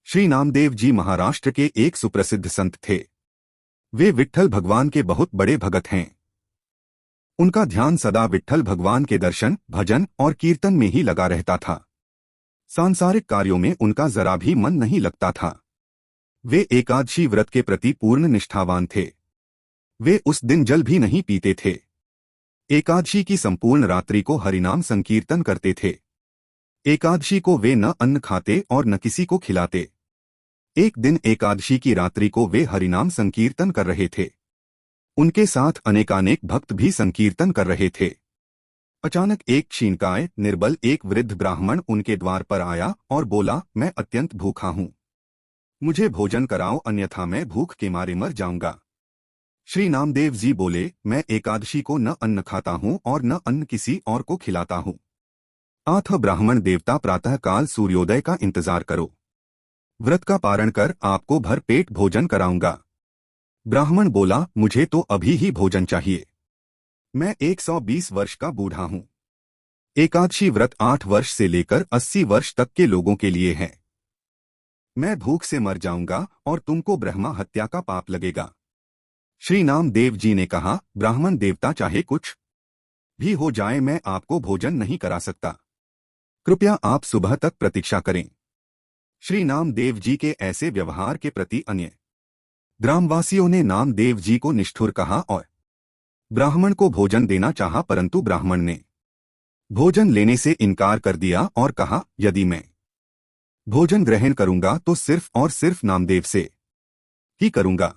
श्री नामदेव जी महाराष्ट्र के एक सुप्रसिद्ध संत थे। वे विट्ठल भगवान के बहुत बड़े भगत हैं। उनका ध्यान सदा विट्ठल भगवान के दर्शन, भजन और कीर्तन में ही लगा रहता था। सांसारिक कार्यों में उनका जरा भी मन नहीं लगता था। वे एकादशी व्रत के प्रति पूर्ण निष्ठावान थे। वे उस दिन जल भी नहीं पीते थे। एकादशी की संपूर्ण रात्रि को हरिनाम संकीर्तन करते थे। एकादशी को वे न अन्न खाते और न किसी को खिलाते। एक दिन एकादशी की रात्रि को वे हरिनाम संकीर्तन कर रहे थे। उनके साथ अनेकानेक भक्त भी संकीर्तन कर रहे थे। अचानक एक क्षीणकाय निर्बल एक वृद्ध ब्राह्मण उनके द्वार पर आया और बोला, मैं अत्यंत भूखा हूँ, मुझे भोजन कराओ, अन्यथा मैं भूख के मारे मर जाऊंगा। श्री नामदेव जी बोले, मैं एकादशी को न अन्न खाता हूँ और न अन्न किसी और को खिलाता हूँ। आथ ब्राह्मण देवता, प्रातःकाल सूर्योदय का इंतजार करो, व्रत का पारण कर आपको भर पेट भोजन कराऊंगा। ब्राह्मण बोला, मुझे तो अभी ही भोजन चाहिए, मैं 120 वर्ष का बूढ़ा हूं। एकादशी व्रत 8 वर्ष से लेकर 80 वर्ष तक के लोगों के लिए है। मैं भूख से मर जाऊंगा और तुमको ब्रह्मा हत्या का पाप लगेगा। श्री नामदेव जी ने कहा, ब्राह्मण देवता, चाहे कुछ भी हो जाए मैं आपको भोजन नहीं करा सकता, कृपया आप सुबह तक प्रतीक्षा करें। श्री नामदेव जी के ऐसे व्यवहार के प्रति अन्य ग्रामवासियों ने नामदेव जी को निष्ठुर कहा और ब्राह्मण को भोजन देना चाहा, परंतु ब्राह्मण ने भोजन लेने से इनकार कर दिया और कहा, यदि मैं भोजन ग्रहण करूंगा तो सिर्फ और सिर्फ नामदेव से ही करूंगा।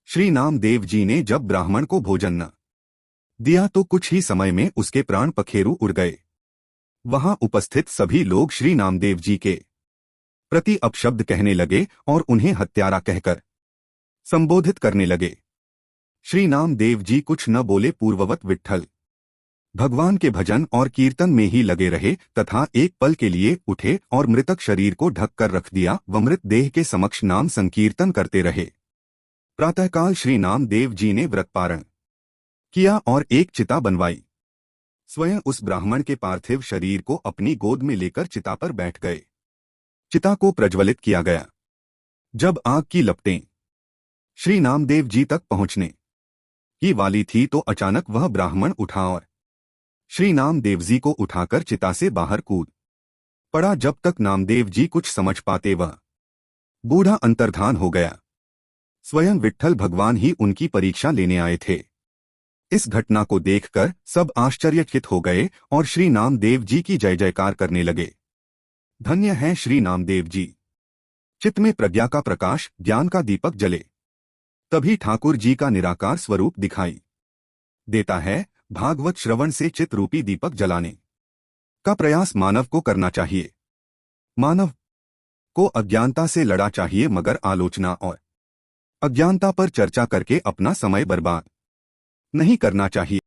श्री नामदेव जी ने जब ब्राह्मण को भोजन न दिया तो कुछ ही समय में उसके प्राण पखेरु उड़ गए। वहां उपस्थित सभी लोग श्री नामदेव जी के प्रति अपशब्द कहने लगे और उन्हें हत्यारा कहकर संबोधित करने लगे। श्री नामदेव जी कुछ न बोले, पूर्ववत विट्ठल भगवान के भजन और कीर्तन में ही लगे रहे तथा एक पल के लिए उठे और मृतक शरीर को ढककर रख दिया व मृत देह के समक्ष नाम संकीर्तन करते रहे। प्रातःकाल श्री नामदेव जी ने व्रत पारण किया और एक चिता बनवाई। स्वयं उस ब्राह्मण के पार्थिव शरीर को अपनी गोद में लेकर चिता पर बैठ गए। चिता को प्रज्वलित किया गया। जब आग की लपटें श्री नामदेव जी तक पहुंचने की वाली थी तो अचानक वह ब्राह्मण उठा और श्री नामदेव जी को उठाकर चिता से बाहर कूद पड़ा। जब तक नामदेव जी कुछ समझ पाते वह बूढ़ा अंतर्धान हो गया। स्वयं विट्ठल भगवान ही उनकी परीक्षा लेने आए थे। इस घटना को देखकर सब आश्चर्यचकित हो गए और श्री नामदेव जी की जय जयकार करने लगे। धन्य हैं श्री नामदेव जी। चित्त में प्रज्ञा का प्रकाश, ज्ञान का दीपक जले, तभी ठाकुर जी का निराकार स्वरूप दिखाई देता है। भागवत श्रवण से चित्त रूपी दीपक जलाने का प्रयास मानव को करना चाहिए। मानव को अज्ञानता से लड़ा चाहिए, मगर आलोचना और अज्ञानता पर चर्चा करके अपना समय बर्बाद नहीं करना चाहिए।